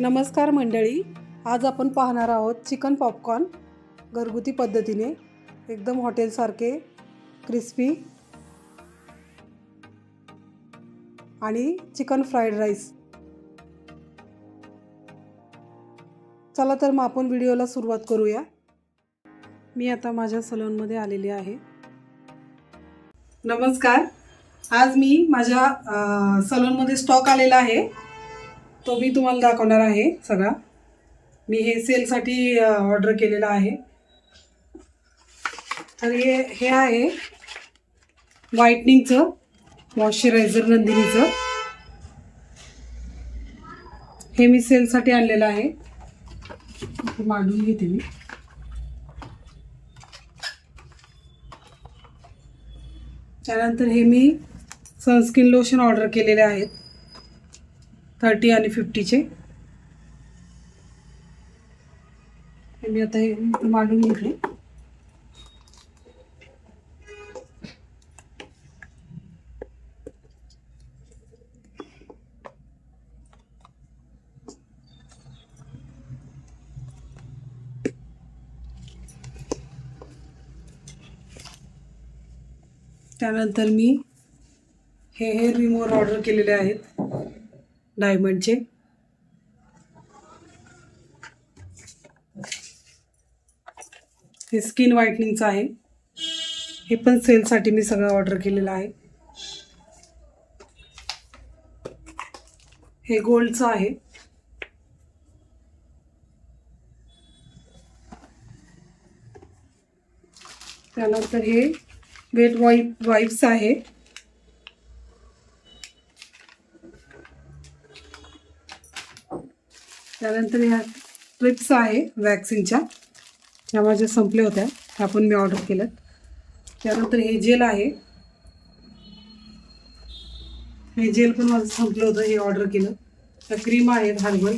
नमस्कार मंडळी, आज आपण पाहणार आहोत चिकन पॉपकॉर्न घरगुती पद्धतीने एकदम हॉटेलसारखे क्रिस्पी आणि चिकन फ्राईड राईस। चला तर मग आपण व्हिडिओला सुरुवात करूया। मी आता माझ्या सलूनमध्ये आलेले आहे। नमस्कार, आज मी माझ्या सलूनमध्ये स्टॉक आलेला आहे, तो मी तुम्हाला दाखवणार आहे सगळा। मी हे सेलसाठी ऑर्डर केलेला आहे। तर हे आहे व्हाइटनिंगचं मॉइश्चरायझर नंदिनीचं। हे मी सेलसाठी आणलेलं आहे, मांडून घेते मी। त्यानंतर हे मी सनस्क्रीन लोशन ऑर्डर केलेले आहेत 30 आणि 50चे। हे मी आता हे मांडून घेतले। त्यानंतर मी हे हेअर रिमूव्हर ऑर्डर केलेले आहेत डायमंडचे। हे स्किन व्हाइटनिंगचं आहे, हे पण सेलसाठी मी सगळं ऑर्डर केलेलं आहे। हे गोल्डचं आहे। त्यानंतर हे वेट वाइप्स आहे। त्यानंतर ह्या ट्रिप्स आहे वॅक्सिंगच्या, ह्या माझ्या संपल्या होत्या, ह्या पण मी ऑर्डर केलं। त्यानंतर हे जेल आहे, हे जेल पण माझं संपलं होतं, हे ऑर्डर केलं। त्या क्रीम आहेत हर्बल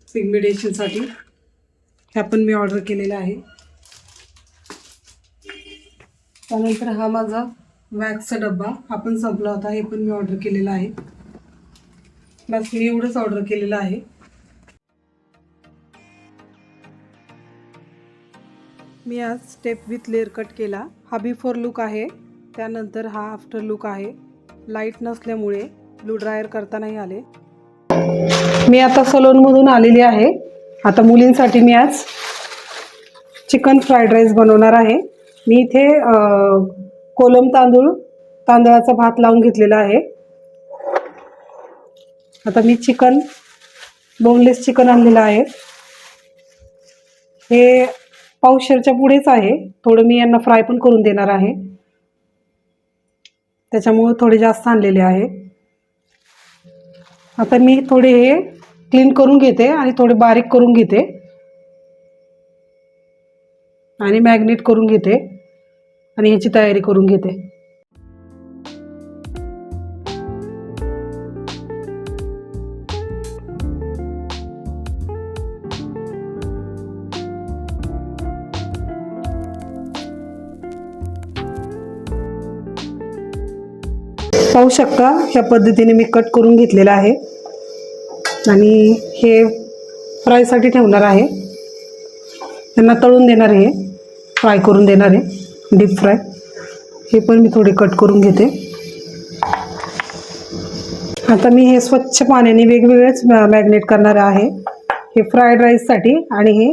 पिगमेंटेशनसाठी, ह्या पण मी ऑर्डर केलेल्या आहे। त्यानंतर हा माझा वॅक्सचा डब्बा, हा पण संपला होता, हे पण मी ऑर्डर केलेला आहे। बस मी एवढंच ऑर्डर केलेलं आहे। मी आज स्टेप विथ लेअर कट केला। हा बिफोर लुक आहे, त्यानंतर हा आफ्टर लुक आहे। लाईट नसल्यामुळे ब्लू ड्रायर करता नाही आले। मी आता सलूनमधून आलेली आहे। आता मुलींसाठी मी आज चिकन फ्राईड राईस बनवणार आहे। मी इथे कोलम तांदळाचा भात लावून घेतलेला आहे। आता मी बोनलेस चिकन आणलेलं आहे। हे पावशेरच्या पुढेच आहे, थोडं मी यांना फ्राय पण करून देणार आहे, त्याच्यामुळे थोडे जास्त आणलेले आहे। आता मी थोडे हे क्लीन करून घेते आणि थोडे बारीक करून घेते आणि मॅग्नेट करून घेते आणि ह्याची तयारी करून घेते। पाहू शकता, ह्या पद्धतीने मी कट करून घेतलेला आहे आणि हे फ्रायसाठी ठेवणार आहे। त्यांना तळून देणार आहे, फ्राय करून देणार आहे, डीप फ्राय। हे पण मी थोडे कट करून घेते। आता मी हे स्वच्छ पाण्याने वेगवेगळेच मॅग्नेट करणार आहे, हे फ्राईड राईससाठी आणि हे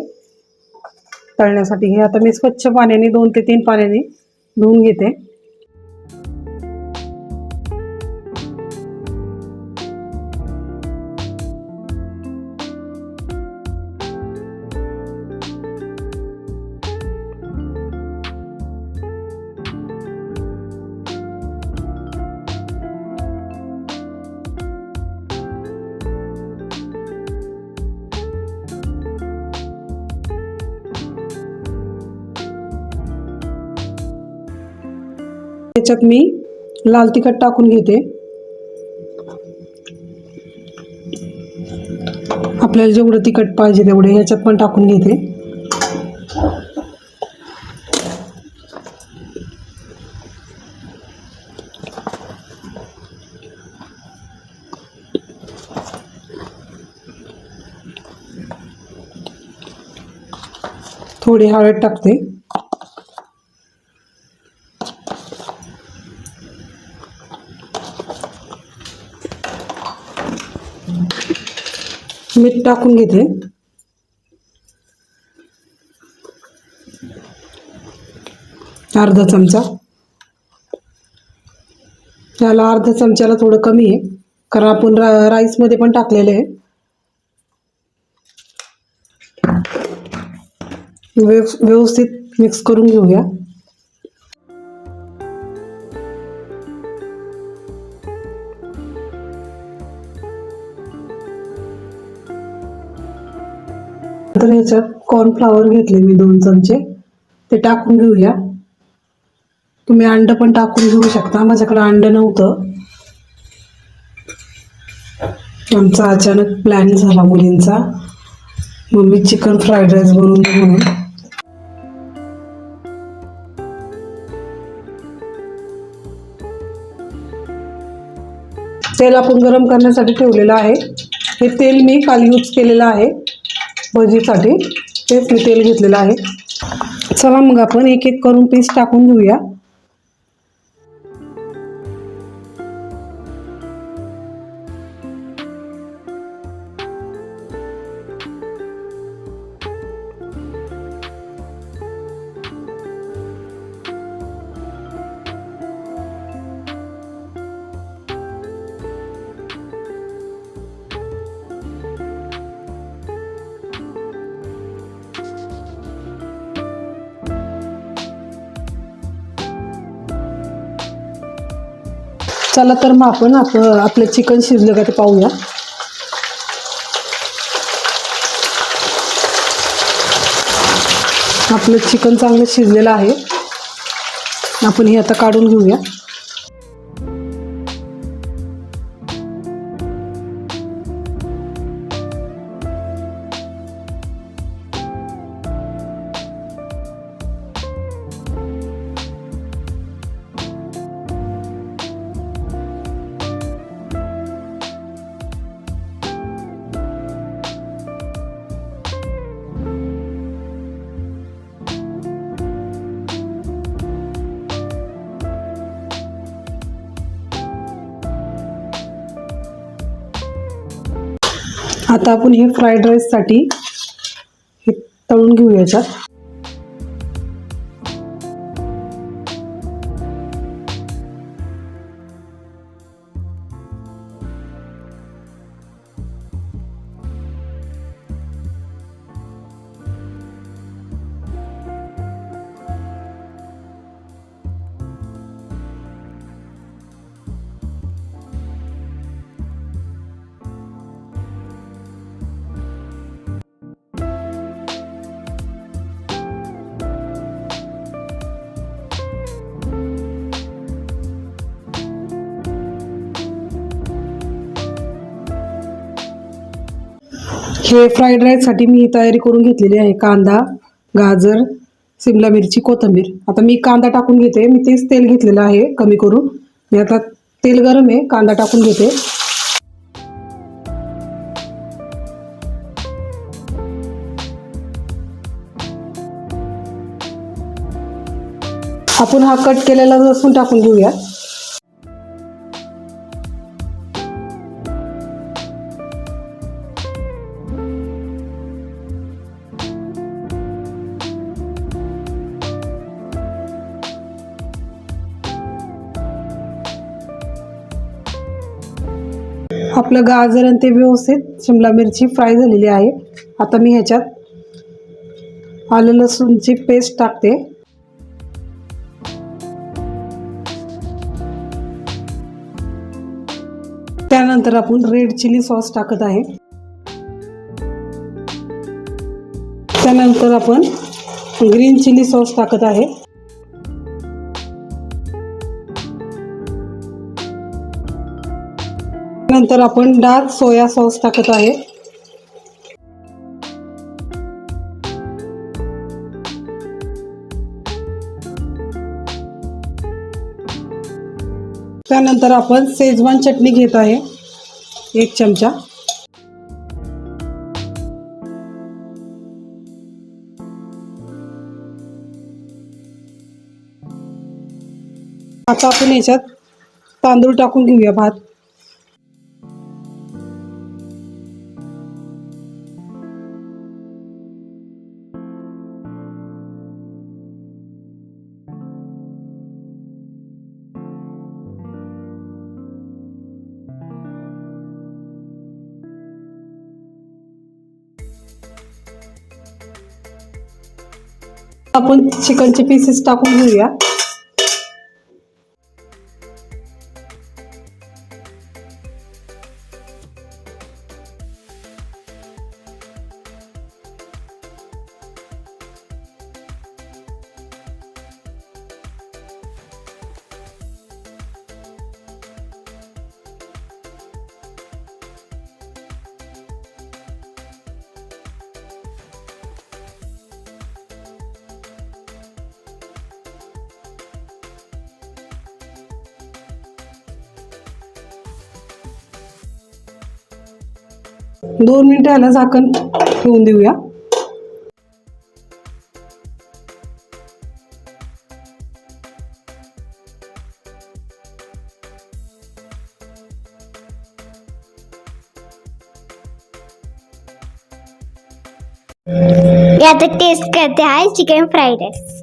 तळण्यासाठी। हे आता मी स्वच्छ पाण्याने 2 ते 3 पाण्याने धुवून घेते। त्याच्यात मी लाल तिखट टाकून घेते, आपल्याला जेवढं तिखट पाहिजे तेवढे ह्याच्यात पण टाकून घेते। थोडी हळद टाकते. मीठ टाकून घेते. अर्धा चमचा. त्याला अर्धा चमच्याला थोडं कमी आहे, कारण आपण राईसमध्ये पण टाकलेले आहे. व्यवस्थित मिक्स करून घेऊया. तर ह्याच्यात कॉर्नफ्लॉवर घेतले मी 2 चमचे, ते टाकून घेऊया. तुम्ही अंड पण टाकून घेऊ शकता. माझ्याकडे अंड नव्हतं. आमचा अचानक प्लॅन झाला मुलींचा, मम्मी चिकन फ्राईड राईस बनवून दे म्हणून. तेल आपण गरम करण्यासाठी ठेवलेलं आहे. हे तेल मी काल यूज केलेलं आहे भजीसाठी, तेच मी तेल घेतलेलं आहे. चला मग आपण एक एक करून पीस टाकून घेऊया. चला तर मग आपण आपलं चिकन शिजलं का ते पाहूया. आपलं चिकन चांगलं शिजलेलं आहे. आपण हे आता काढून घेऊया. आता आपण हे फ्राईड राईससाठी हे तळून घेऊया याच्यात. हे फ्राईड राईससाठी मी तयारी करून घेतलेली आहे. कांदा, गाजर, सिमला मिरची, कोथिंबीर. आता मी कांदा टाकून घेते. मी तेच तेल घेतलेलं आहे कमी करून. मी आता तेल गरम आहे, कांदा टाकून घेते. आपण हा कट केलेला लसूण टाकून घेऊया. आपलं गाजर आणि ते व्यवस्थित शिमला मिरची फ्राय झालेली आहे. आता मी ह्याच्यात आलं लसूणची पेस्ट टाकते. त्यानंतर आपण रेड चिली सॉस टाकत आहे. त्यानंतर आपण ग्रीन चिली सॉस टाकत आहे. नंतर आपण डार्क सोया सॉस टाकत आहे. त्यानंतर आपण शेजवान चटणी घेत आहे 1 चमचा. आता आपण याच्यात तांदूळ टाकून घेऊया, भात. आपण चिकनचे पीसेस टाकून घेऊया. दोन मिनिटं ह्याला झाकण ठेवून देऊया. आता टेस्ट करते हैं चिकन फ्राइड राइस.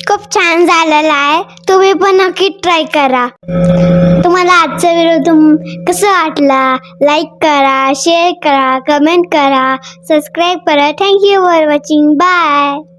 खूप छान झालेला आहे. तुम्ही पण नक्की ट्राय करा. तुम्हाला आजचा व्हिडिओ कसा वाटला? लाईक करा, शेअर करा, कमेंट करा, सबस्क्राईब करा. Thank you for watching. बाय.